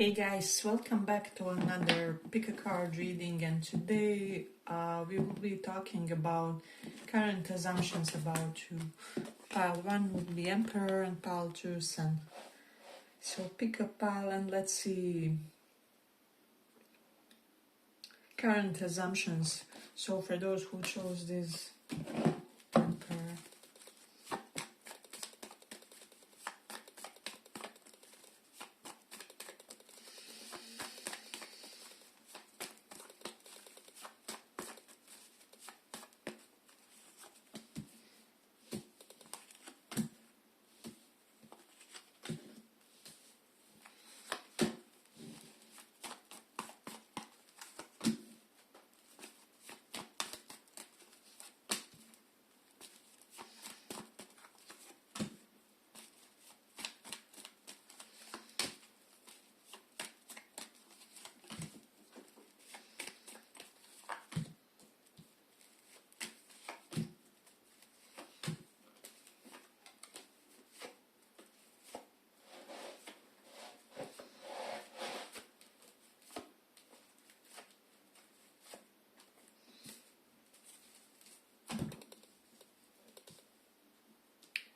Hey guys, welcome back to another pick a card reading, and today we will be talking about current assumptions about you. Pile 1 would be Emperor and pile 2 Sun. So pick a pile and let's see current assumptions. So for those who chose this Emperor.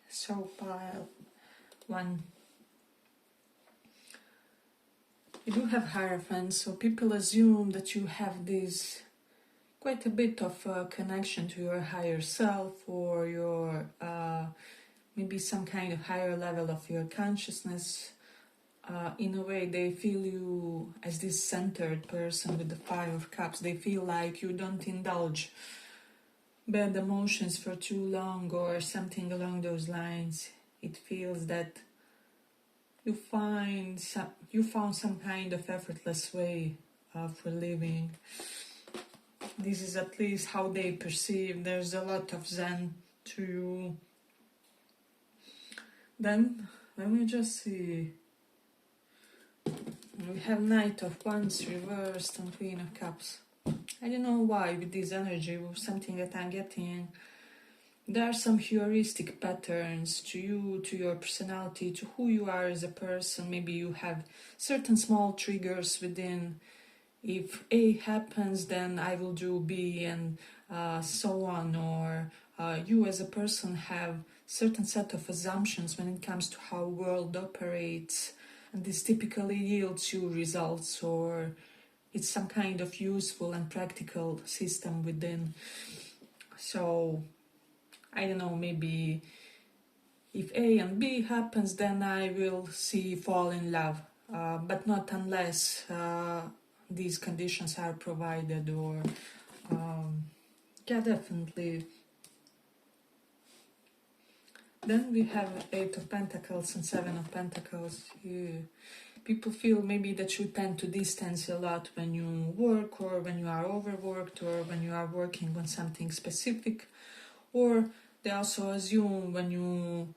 So pile 1. You do have Hierophant, so people assume that you have this quite a bit of connection to your higher self, or your maybe some kind of higher level of your consciousness. In a way, they feel you as this centered person with the Five of Cups. They feel like you don't indulge bad emotions for too long or something along those lines. It feels that you found some kind of effortless way for living. This is at least how they perceive. There's a lot of Zen to you. Then let me just see. We have Knight of Wands reversed and Queen of Cups. I don't know why with this energy, something that I'm getting. There are some heuristic patterns to you, to your personality, to who you are as a person. Maybe you have certain small triggers within. If A happens, then I will do B, and so on. Or you as a person have certain set of assumptions when it comes to how world operates, and this typically yields you results, or it's some kind of useful and practical system within. So I don't know, maybe if A and B happens, then I will fall in love, but not unless these conditions are provided, or yeah, definitely. Then we have Eight of Pentacles and Seven of Pentacles. People feel maybe that you tend to distance a lot when you work, or when you are overworked, or when you are working on something specific, or they also assume when you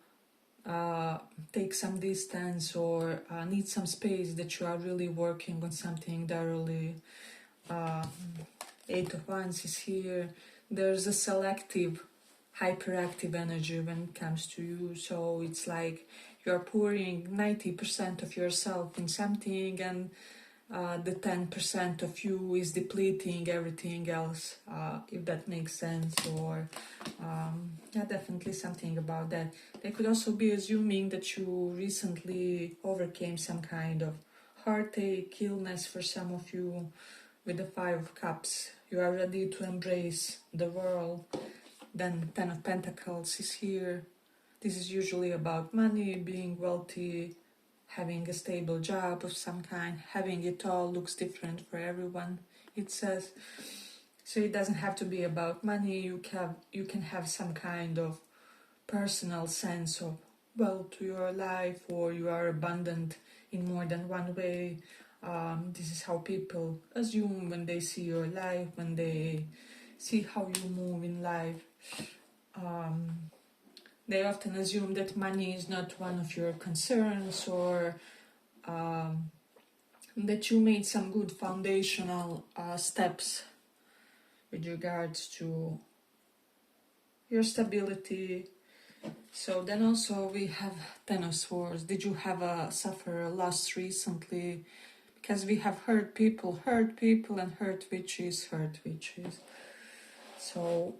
take some distance or need some space that you are really working on something thoroughly. Eight of Wands is here. There's a selective, hyperactive energy when it comes to you. So it's like you're pouring 90% of yourself in something, and the 10% of you is depleting everything else, if that makes sense. Or yeah, definitely something about that. They could also be assuming that you recently overcame some kind of heartache, illness for some of you. With the Five of Cups, you are ready to embrace the world. Then Ten of Pentacles is here. This is usually about money, being wealthy, having a stable job of some kind. Having it all looks different for everyone, it says. So it doesn't have to be about money. You can have some kind of personal sense of wealth to your life, or you are abundant in more than one way. This is how people assume when they see your life, when they see how you move in life. They often assume that money is not one of your concerns, or that you made some good foundational steps with regards to your stability. So then also we have Ten of Swords. Did you suffer a loss recently? because we have hurt people, and hurt witches. So,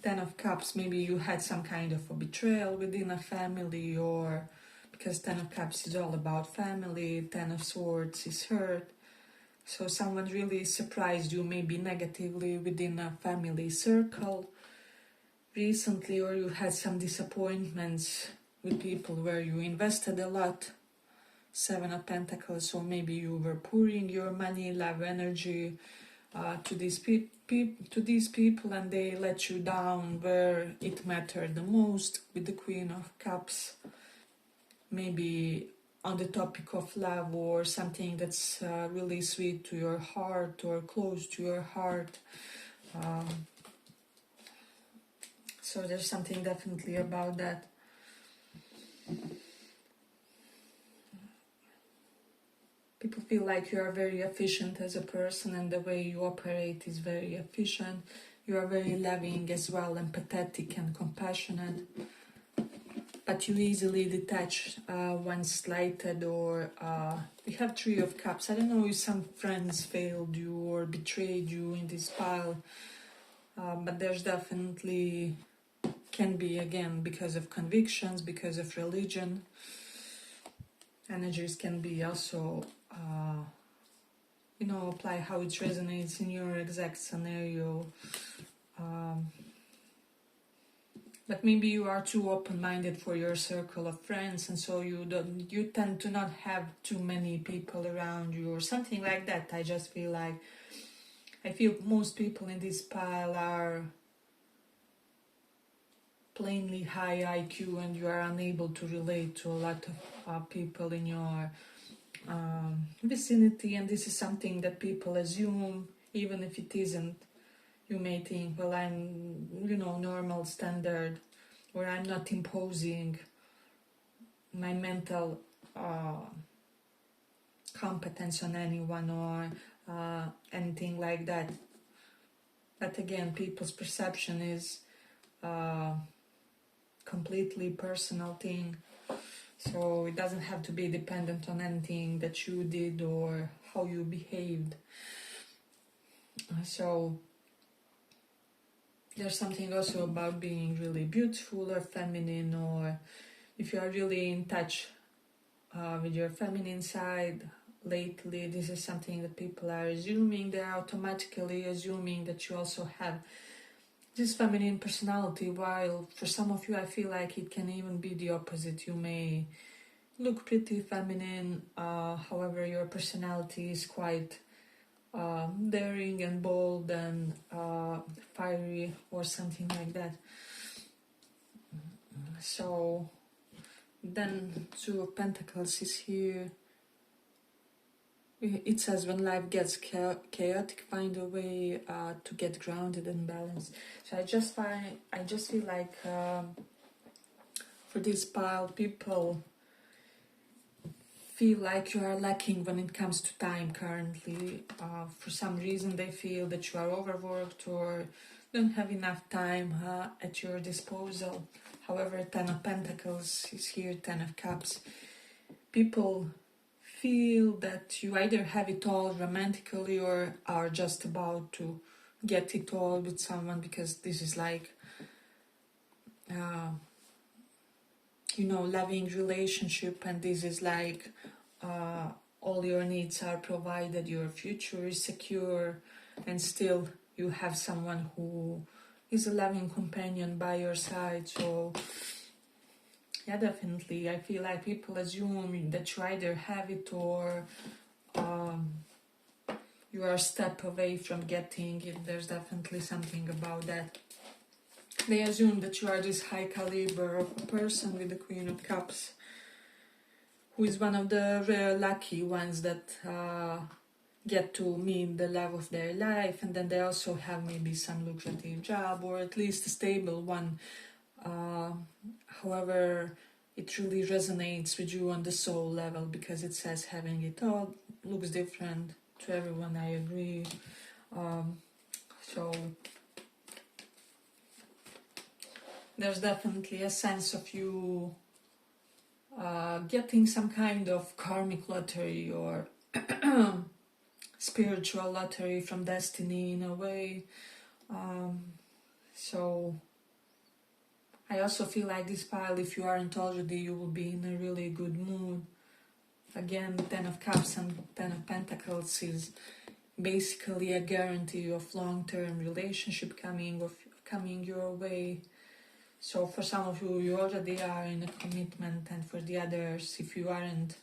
Ten of Cups, maybe you had some kind of a betrayal within a family, or because Ten of Cups is all about family, Ten of Swords is hurt. So someone really surprised you, maybe negatively, within a family circle recently, or you had some disappointments with people where you invested a lot. Seven of Pentacles, so maybe you were pouring your money, love, energy to these people, and they let you down where it mattered the most, with the Queen of Cups. Maybe on the topic of love, or something that's really sweet to your heart or close to your heart. So there's something definitely about that. People feel like you are very efficient as a person, and the way you operate is very efficient. You are very loving as well, empathetic and compassionate. But you easily detach when slighted, or we have Three of Cups. I don't know if some friends failed you or betrayed you in this pile, but there's definitely can be, again, because of convictions, because of religion. Energies can be also, apply how it resonates in your exact scenario. But maybe you are too open-minded for your circle of friends, and so you tend to not have too many people around you, or something like that. I feel most people in this pile are plainly high IQ, and you are unable to relate to a lot of people in your vicinity, and this is something that people assume, even if it isn't. You may think, well, I'm, normal, standard, or I'm not imposing my mental competence on anyone, or anything like that. But again, people's perception is completely personal thing. So it doesn't have to be dependent on anything that you did or how you behaved. So there's something also about being really beautiful or feminine, or if you are really in touch with your feminine side lately, this is something that people are assuming. They're automatically assuming that you also have this feminine personality, while for some of you I feel like it can even be the opposite. You may look pretty feminine, however your personality is quite daring and bold and fiery, or something like that. So then Two of Pentacles is here. It says, when life gets chaotic, find a way to get grounded and balanced. So I just feel like for this pile, people feel like you are lacking when it comes to time currently. For some reason they feel that you are overworked or don't have enough time at your disposal. However, Ten of Pentacles is here, Ten of Cups. People feel that you either have it all romantically or are just about to get it all with someone, because this is like loving relationship, and this is like all your needs are provided, your future is secure, and still you have someone who is a loving companion by your side. So yeah, definitely I feel like people assume that you either have it or you are a step away from getting it. There's definitely something about that. They assume that you are this high caliber of a person with the Queen of Cups, who is one of the rare lucky ones that get to meet the love of their life, and then they also have maybe some lucrative job, or at least a stable one. However, it really resonates with you on the soul level, because it says having it all looks different to everyone, I agree. So there's definitely a sense of you getting some kind of karmic lottery or spiritual lottery from destiny in a way. So I also feel like this pile, if you aren't already, you will be in a really good mood. Again, Ten of Cups and Ten of Pentacles is basically a guarantee of long-term relationship coming your way. So for some of you, you already are in a commitment, and for the others, if you aren't,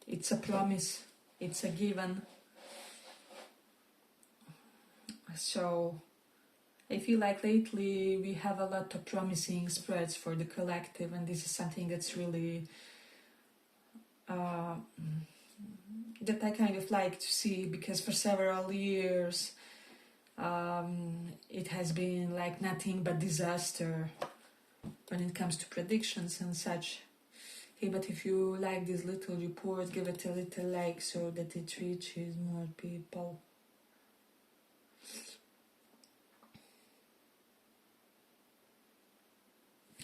it's a promise, it's a given. So I feel like lately we have a lot of promising spreads for the collective, and this is something that's really that I kind of like to see, because for several years it has been like nothing but disaster when it comes to predictions and such. Okay, but if you like this little report, give it a little like so that it reaches more people.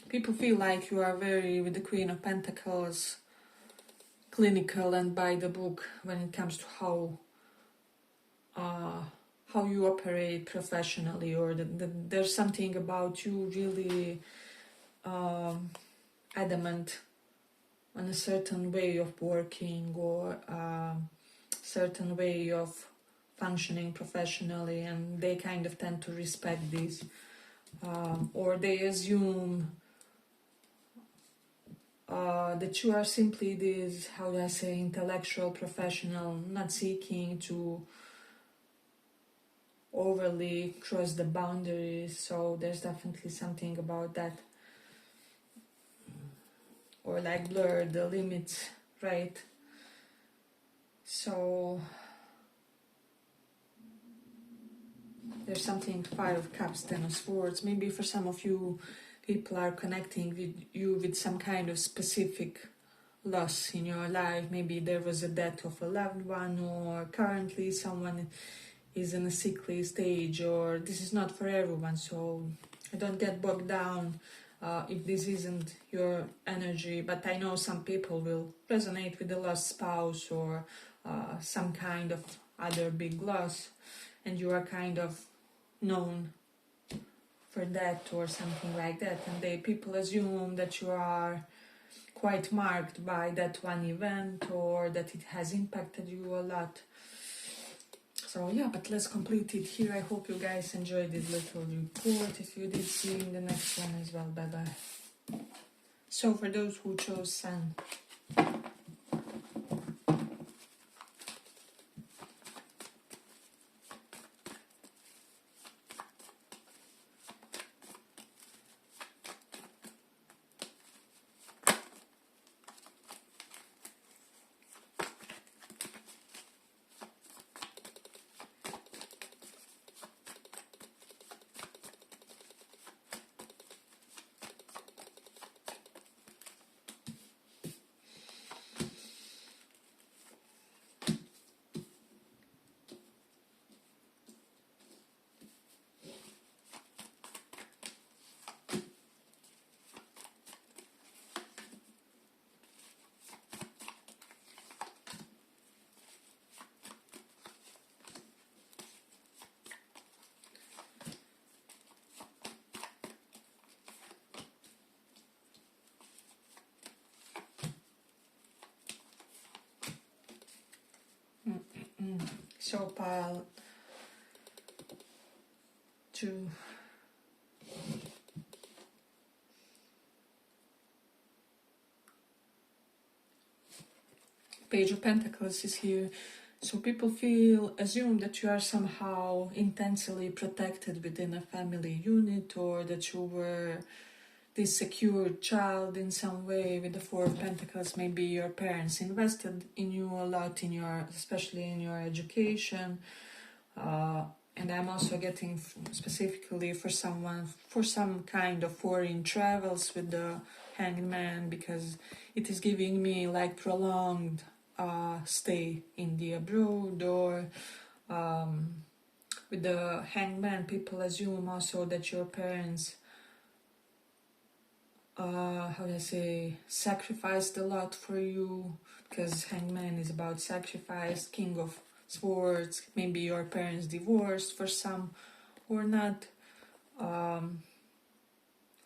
People feel like you are very, with the Queen of Pentacles, clinical and by the book when it comes to how you operate professionally, or that there's something about you really adamant on a certain way of working, or a certain way of functioning professionally, and they kind of tend to respect this, or they assume that you are simply this, how do I say, intellectual professional, not seeking to overly cross the boundaries. So there's definitely something about that, or like blur the limits, right? So there's something, Five of Cups, Ten of Swords. Maybe for some of you, people are connecting with you with some kind of specific loss in your life. Maybe there was a death of a loved one, or currently someone is in a sickly stage, or this is not for everyone, so don't get bogged down if this isn't your energy. But I know some people will resonate with the lost spouse, or some kind of other big loss, and you are kind of known for that or something like that, and people assume that you are quite marked by that one event, or that it has impacted you a lot. So yeah, but let's complete it here. I hope you guys enjoyed this little report. If you did, see you in the next one as well. Bye bye. So for those who chose Sun, so pile 2, Page of Pentacles is here. So people assume that you are somehow intensely protected within a family unit, or that you were this secure child in some way. With the Four of Pentacles, maybe your parents invested in you a lot, especially in your education. And I'm also getting specifically for some kind of foreign travels with the Hanged Man, because it is giving me like prolonged stay in the abroad, or with the Hanged Man, people assume also that your parents how do I say, sacrificed a lot for you, because Hangman is about sacrifice. King of Swords, maybe your parents divorced for some or not.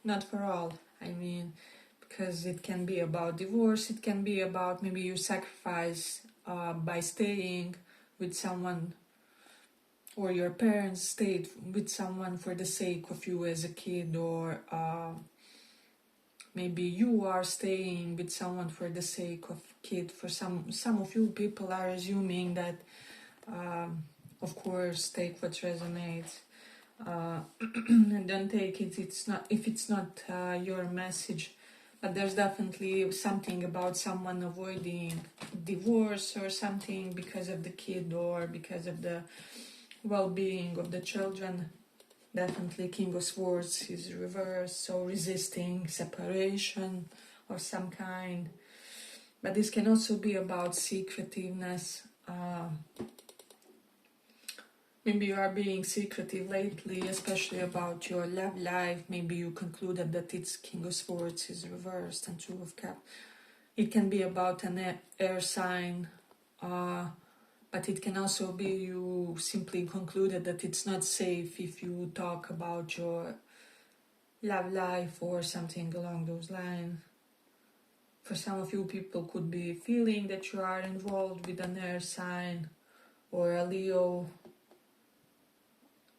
Not for all, I mean, because it can be about divorce, it can be about maybe you sacrifice by staying with someone, or your parents stayed with someone for the sake of you as a kid, or maybe you are staying with someone for the sake of kid. For some of you people are assuming that, of course, take what resonates. And don't take it, it's not, if it's not your message. But there's definitely something about someone avoiding divorce or something because of the kid or because of the well-being of the children. Definitely King of Swords is reversed, so resisting separation of some kind. But this can also be about secretiveness. Maybe you are being secretive lately, especially about your love life. Maybe you concluded that it's King of Swords is reversed and Two of Cups. It can be about an air sign, but it can also be you simply concluded that it's not safe if you talk about your love life or something along those lines. For some of you, people could be feeling that you are involved with an air sign or a Leo.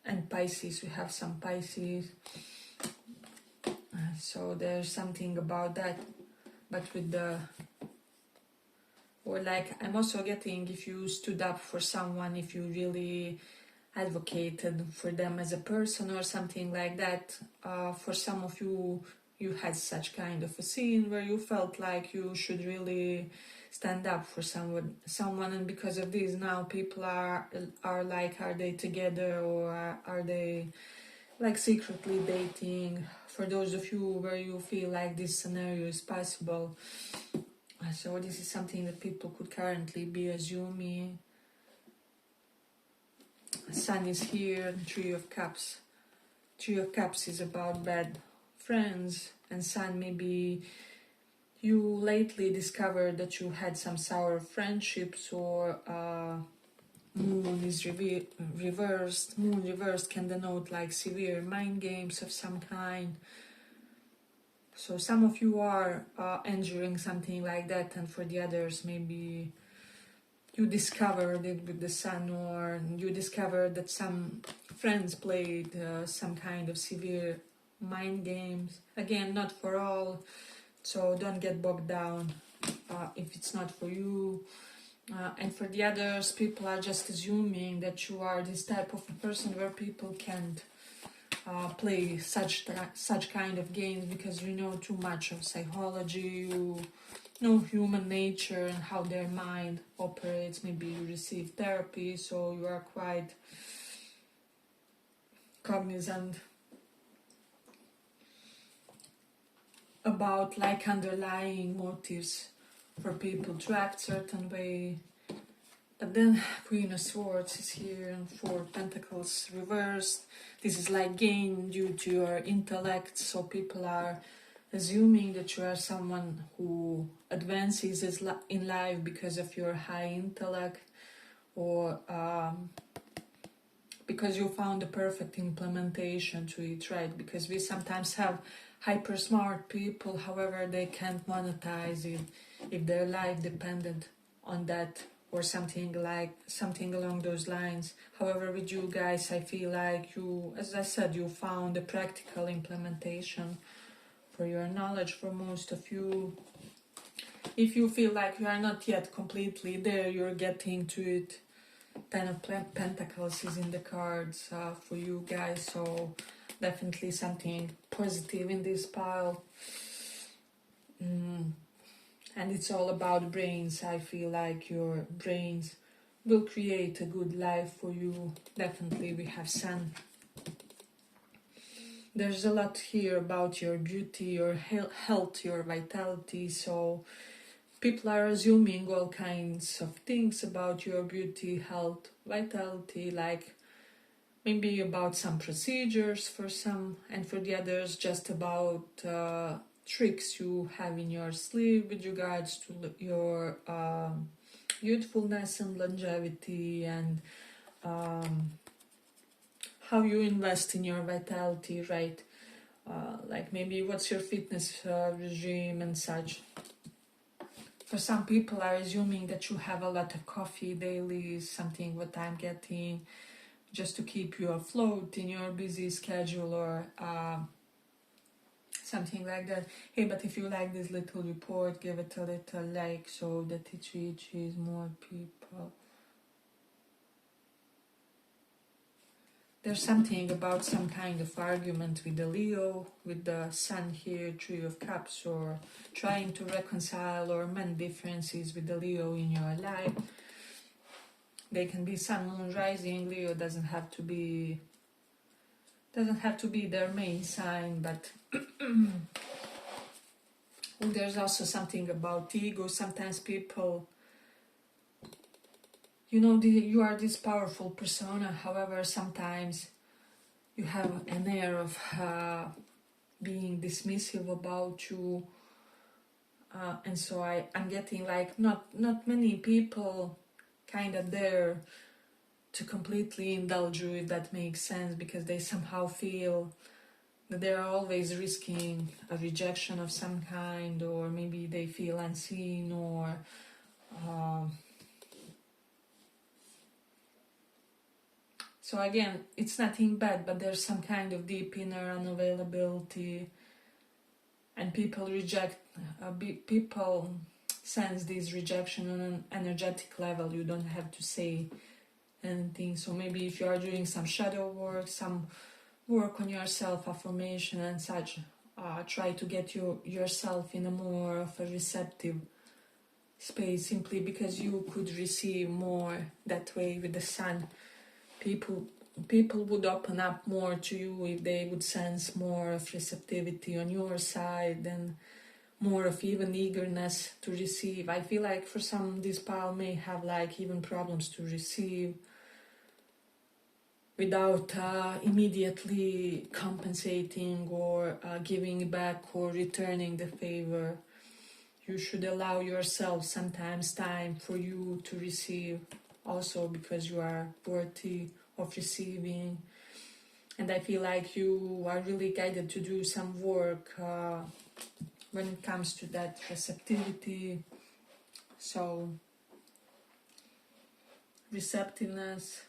And Pisces, we have some Pisces. So there's something about that. But with the, or like, I'm also getting if you stood up for someone, if you really advocated for them as a person or something like that. For some of you, you had such kind of a scene where you felt like you should really stand up for someone, and because of this now people are like, are they together or are they like secretly dating? For those of you where you feel like this scenario is possible, so this is something that people could currently be assuming. Sun is here, Three of Cups. Three of Cups is about bad friends, and Sun, maybe you lately discovered that you had some sour friendships, or Moon is reversed. Moon reversed can denote like severe mind games of some kind. So some of you are enduring something like that, and for the others, maybe you discovered it with the Sun, or you discovered that some friends played some kind of severe mind games. Again, not for all. So don't get bogged down if it's not for you. And for the others, people are just assuming that you are this type of a person where people can't play such kind of games because you know too much of psychology, you know human nature and how their mind operates. Maybe you receive therapy, so you are quite cognizant about like underlying motives for people to act certain way. But then Queen of Swords is here and Four of Pentacles reversed. This is like gain due to your intellect, so people are assuming that you are someone who advances in life because of your high intellect, or because you found the perfect implementation to it, right? Because we sometimes have hyper smart people, however they can't monetize it if their life depended on that or something along those lines. However, with you guys, I feel like you, as I said, you found a practical implementation for your knowledge. For most of you, if you feel like you are not yet completely there, you're getting to it. Ten of Pentacles is in the cards for you guys, so definitely something positive in this pile. And it's all about brains. I feel like your brains will create a good life for you. Definitely we have Sun. There's a lot here about your beauty, your health, your vitality, so people are assuming all kinds of things about your beauty, health, vitality, like maybe about some procedures for some, and for the others just about tricks you have in your sleeve with regards to your youthfulness and longevity, and how you invest in your vitality, right? Like maybe what's your fitness regime and such. For some people are assuming that you have a lot of coffee daily, is something what I'm getting, just to keep you afloat in your busy schedule, or something like that. Hey, but if you like this little report, give it a little like so that it reaches more people. There's something about some kind of argument with the Leo, with the Sun here, Three of Cups, or trying to reconcile or mend differences with the Leo in your life. They can be Sun, Moon, Rising. Leo doesn't have to be their main sign, but there's also something about ego. Sometimes people, you are this powerful persona, however, sometimes you have an air of being dismissive about you. And so I'm getting like not many people kind of there to completely indulge you, if that makes sense, because they somehow feel that they're always risking a rejection of some kind, or maybe they feel unseen, or so again, it's nothing bad, but there's some kind of deep inner unavailability, and people people sense this rejection on an energetic level. You don't have to say anything. So maybe if you are doing some shadow work, some work on your self-affirmation and such, try to get yourself in a more of a receptive space, simply because you could receive more that way with the Sun. People would open up more to you if they would sense more of receptivity on your side, and more of even eagerness to receive. I feel like for some, this pile may have like even problems to receive without immediately compensating or giving back or returning the favor. You should allow yourself sometimes time for you to receive also, because you are worthy of receiving. And I feel like you are really guided to do some work when it comes to that receptivity. So, receptiveness.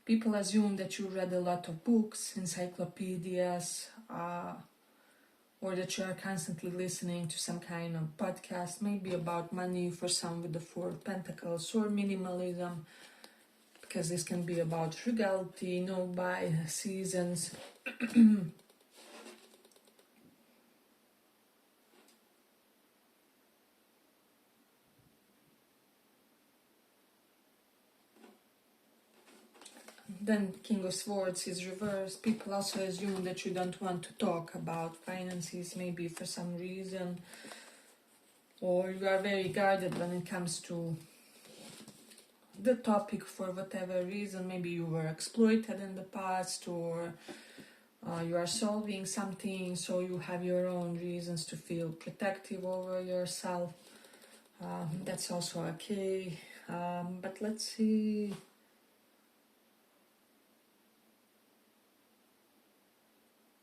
People assume that you read a lot of books, encyclopedias, or that you are constantly listening to some kind of podcast, maybe about money for some with the Four of Pentacles, or minimalism, because this can be about frugality, by seasons. Then King of Swords is reversed. People also assume that you don't want to talk about finances, maybe for some reason, or you are very guarded when it comes to the topic for whatever reason. Maybe you were exploited in the past, or you are solving something, so you have your own reasons to feel protective over yourself. That's also okay. But let's see.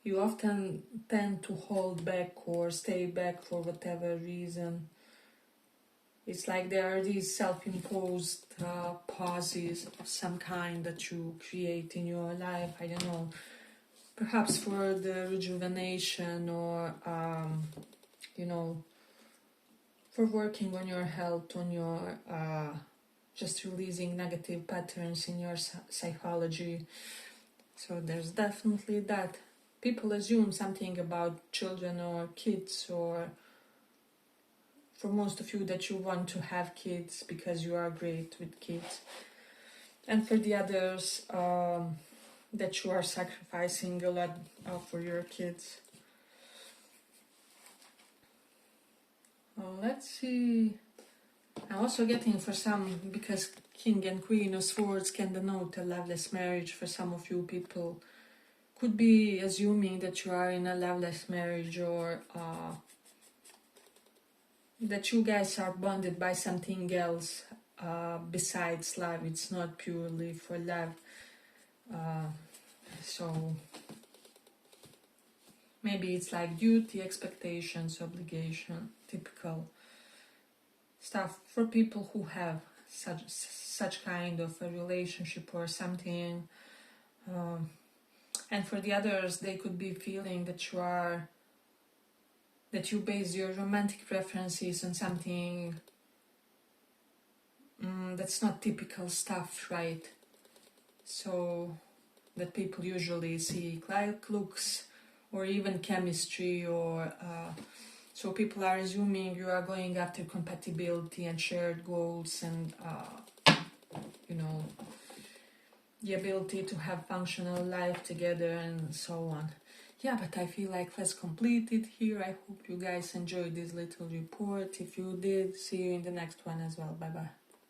You often tend to hold back or stay back for whatever reason. It's like there are these self-imposed pauses of some kind that you create in your life. I don't know, perhaps for the rejuvenation, or, for working on your health, on your just releasing negative patterns in your psychology. So there's definitely that. People assume something about children or kids, or for most of you that you want to have kids because you are great with kids. And for the others, that you are sacrificing a lot for your kids. Let's see. I'm also getting for some, because King and Queen of Swords can denote a loveless marriage for some of you. People could be assuming that you are in a loveless marriage, or that you guys are bonded by something else besides love. It's not purely for love. So maybe it's like duty, expectations, obligation, typical stuff for people who have such kind of a relationship or something. And for the others, they could be feeling that you base your romantic preferences on something that's not typical stuff, right? So that people usually see like looks or even chemistry, or so people are assuming you are going after compatibility and shared goals, and you know, the ability to have functional life together and so on. Yeah, but I feel like let's complete it here. I hope you guys enjoyed this little report. If you did, see you in the next one as well. Bye bye.